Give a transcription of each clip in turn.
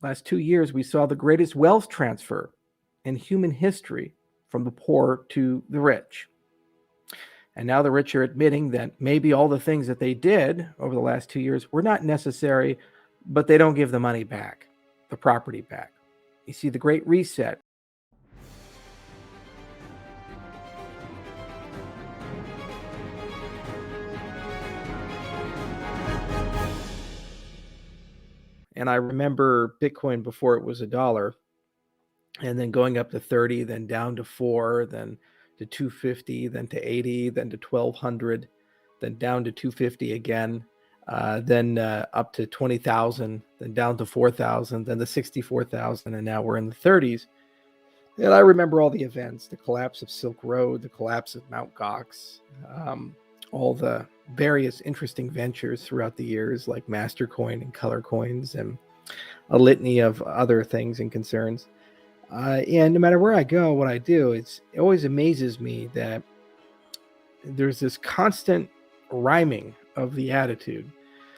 Last 2 years, we saw the greatest wealth transfer in human history from the poor to the rich. And now the rich are admitting that maybe all the things that they did over the last 2 years were not necessary, but they don't give the money back, the property back. You see, the Great Reset. And I remember Bitcoin before it was $1, and then going up to 30, then down to 4, then to 250, then to 80, then to 1200, then down to 250 again, then up to 20,000, then down to 4,000, then to 64,000, and now we're in the 30s. And I remember all the events, the collapse of Silk Road, the collapse of Mt. Gox, all the various interesting ventures throughout the years like Mastercoin and Color Coins and a litany of other things and concerns. And no matter where I go, what I do, it always amazes me that there's this constant rhyming of the attitude.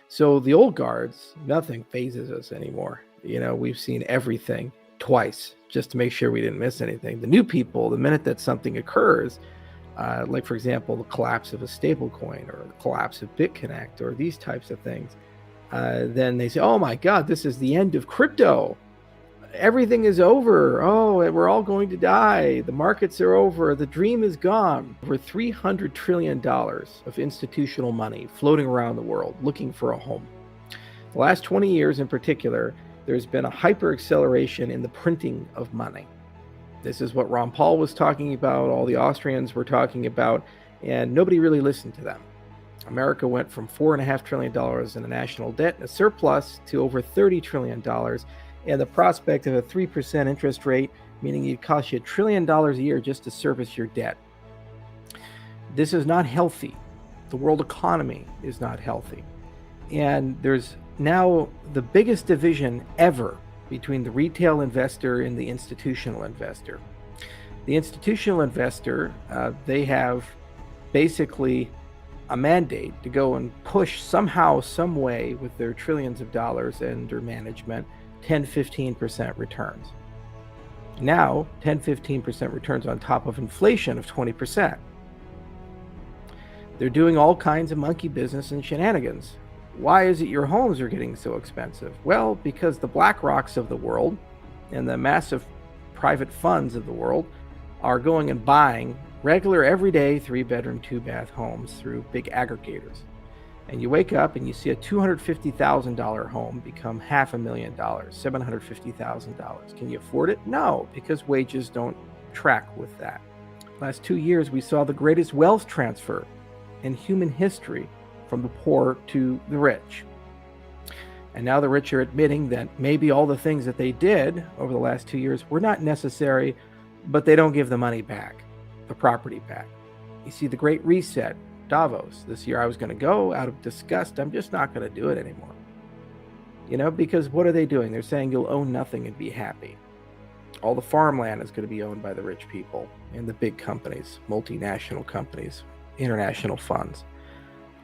So the old guards, nothing phases us anymore. We've seen everything twice just to make sure we didn't miss anything. The new people, the minute that something occurs, like for example, the collapse of a stable coin or the collapse of BitConnect or these types of things, then they say, oh my God, this is the end of crypto. Everything is over. Oh, we're all going to die. The markets are over. The dream is gone. Over $300 trillion of institutional money floating around the world looking for a home. The last 20 years in particular, there's been a hyper acceleration in the printing of money. This is what Ron Paul was talking about, all the Austrians were talking about, and nobody really listened to them. America went from $4.5 trillion in a national debt and a surplus to over $30 trillion. And the prospect of a 3% interest rate, meaning it costs you $1 trillion a year just to service your debt. This is not healthy. The world economy is not healthy. And there's now the biggest division ever between the retail investor and the institutional investor. The institutional investor, they have basically a mandate to go and push somehow, some way with their trillions of dollars under management, 10-15% returns. Now, 10-15% returns on top of inflation of 20%. They're doing all kinds of monkey business and shenanigans. Why is it your homes are getting so expensive? Well, because the BlackRocks of the world and the massive private funds of the world are going and buying regular, everyday 3-bedroom, 2-bath homes through big aggregators. And you wake up and you see a $250,000 home become $500,000, $750,000. Can you afford it? No, because wages don't track with that. Last 2 years, we saw the greatest wealth transfer in human history from the poor to the rich. And now the rich are admitting that maybe all the things that they did over the last 2 years were not necessary, but they don't give the money back, the property back. You see, the Great Reset, Davos. This year I was going to go out of disgust. I'm just not going to do it anymore. Because what are they doing? They're saying you'll own nothing and be happy. All the farmland is going to be owned by the rich people and the big companies, multinational companies, international funds.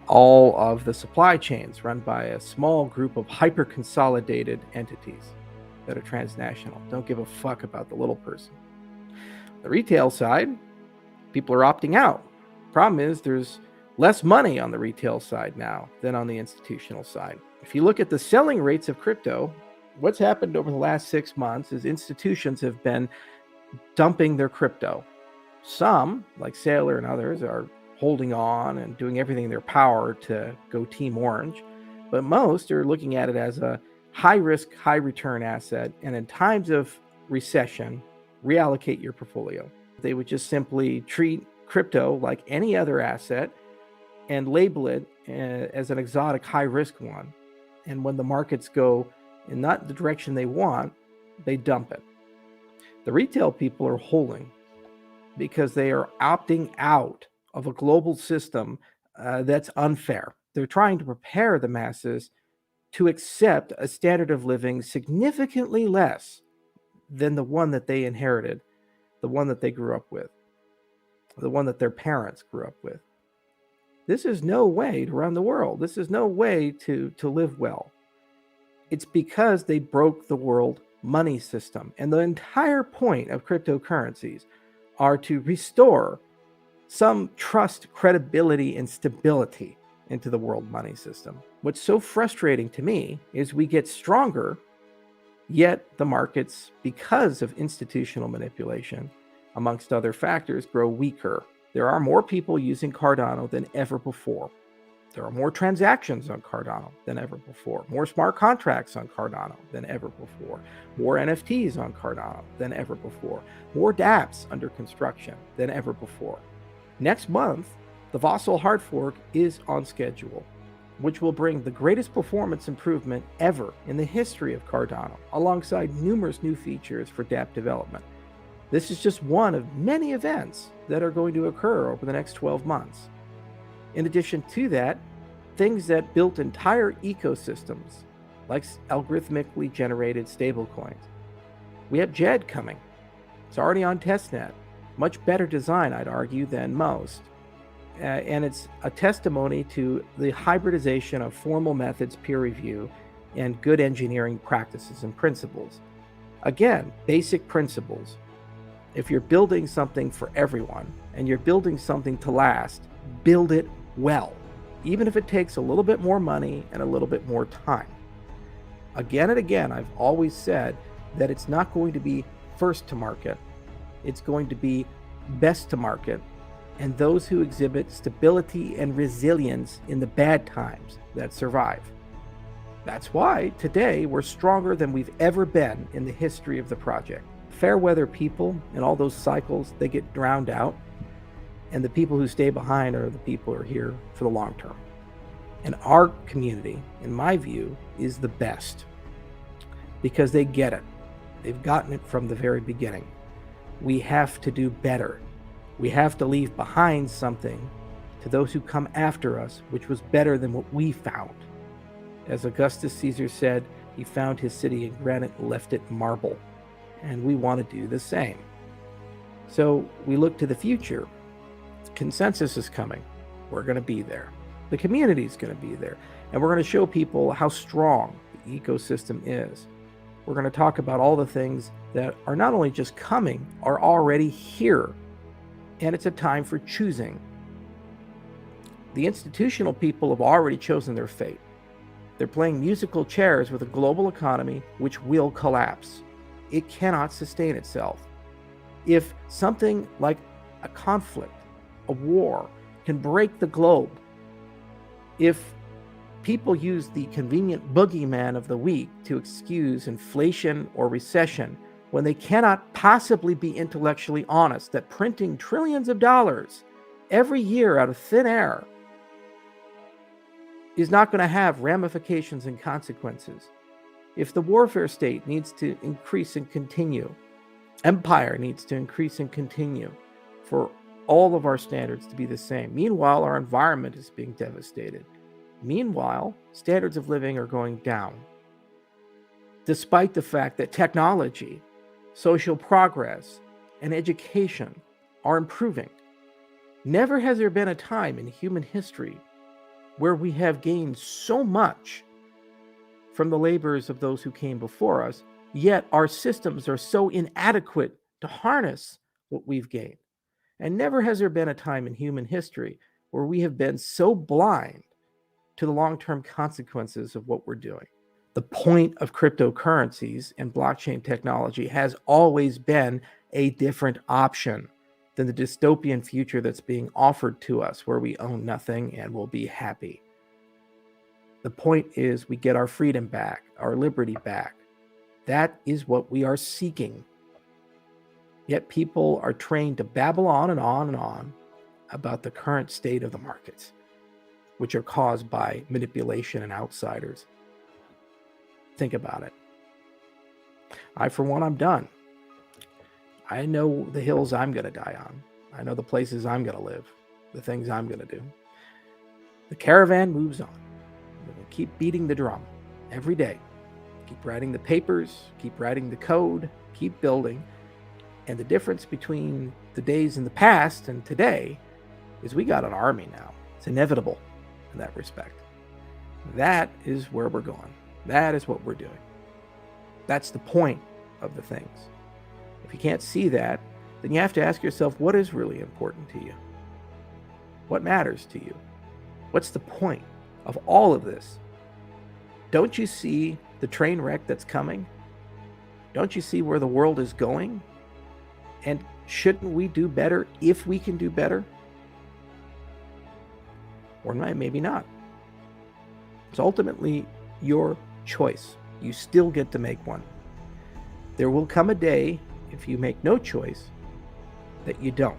All of the supply chains run by a small group of hyper-consolidated entities that are transnational. Don't give a fuck about the little person. The retail side, people are opting out. Problem is there's less money on the retail side now than on the institutional side. If you look at the selling rates of crypto, what's happened over the last 6 months is institutions have been dumping their crypto. Some, like Saylor and others, are holding on and doing everything in their power to go Team Orange. But most are looking at it as a high-risk, high-return asset. And in times of recession, reallocate your portfolio. They would just simply treat crypto like any other asset and label it as an exotic high-risk one. And when the markets go in not the direction they want, they dump it. The retail people are holding because they are opting out of a global system that's unfair. They're trying to prepare the masses to accept a standard of living significantly less than the one that they inherited, the one that they grew up with, the one that their parents grew up with. This is no way to run the world. This is no way to live well. It's because they broke the world money system. And the entire point of cryptocurrencies are to restore some trust, credibility, and stability into the world money system. What's so frustrating to me is we get stronger, yet the markets, because of institutional manipulation, amongst other factors, grow weaker. There are more people using Cardano than ever before. There are more transactions on Cardano than ever before, more smart contracts on Cardano than ever before, more NFTs on Cardano than ever before, more dApps under construction than ever before. Next month, the Vossel hard fork is on schedule, which will bring the greatest performance improvement ever in the history of Cardano, alongside numerous new features for dApp development. This is just one of many events that are going to occur over the next 12 months. In addition to that, things that built entire ecosystems, like algorithmically generated stablecoins. We have JED coming. It's already on testnet. Much better design, I'd argue, than most. And it's a testimony to the hybridization of formal methods, peer review, and good engineering practices and principles. Again, basic principles. If you're building something for everyone and you're building something to last, build it well, even if it takes a little bit more money and a little bit more time. Again and again, I've always said that it's not going to be first to market. It's going to be best to market, and those who exhibit stability and resilience in the bad times that survive. That's why today we're stronger than we've ever been in the history of the project. Fair weather people and all those cycles, they get drowned out, and the people who stay behind are the people who are here for the long term. And our community, in my view, is the best because they get it. They've gotten it from the very beginning. We have to do better. We have to leave behind something to those who come after us, which was better than what we found. As Augustus Caesar said, he found his city in granite and left it marble. And we want to do the same. So we look to the future. Consensus is coming. We're going to be there. The community is going to be there. And we're going to show people how strong the ecosystem is. We're going to talk about all the things that are not only just coming, are already here. And it's a time for choosing. The institutional people have already chosen their fate. They're playing musical chairs with a global economy which will collapse. It cannot sustain itself. If something like a conflict, a war, can break the globe, if people use the convenient boogeyman of the week to excuse inflation or recession when they cannot possibly be intellectually honest that printing trillions of dollars every year out of thin air is not going to have ramifications and consequences. If the warfare state needs to increase and continue, empire needs to increase and continue for all of our standards to be the same. Meanwhile, our environment is being devastated. Meanwhile, standards of living are going down. Despite the fact that technology, social progress, and education are improving. Never has there been a time in human history where we have gained so much from the labors of those who came before us, yet our systems are so inadequate to harness what we've gained. And never has there been a time in human history where we have been so blind to the long-term consequences of what we're doing. The point of cryptocurrencies and blockchain technology has always been a different option than the dystopian future that's being offered to us, where we own nothing and will be happy. The point is we get our freedom back, our liberty back. That is what we are seeking. Yet people are trained to babble on and on and on about the current state of the markets, which are caused by manipulation and outsiders. Think about it. For one, I'm done. I know the hills I'm going to die on. I know the places I'm going to live, the things I'm going to do. The caravan moves on. We're going to keep beating the drum every day. Keep writing the papers, keep writing the code, keep building. And the difference between the days in the past and today is we got an army now. It's inevitable in that respect. That is where we're going. That is what we're doing. That's the point of the things. If you can't see that, then you have to ask yourself, what is really important to you? What matters to you? What's the point of all of this? Don't you see the train wreck that's coming? Don't you see where the world is going? And shouldn't we do better if we can do better? Or maybe not. It's ultimately your choice. You still get to make one. There will come a day, if you make no choice, that you don't.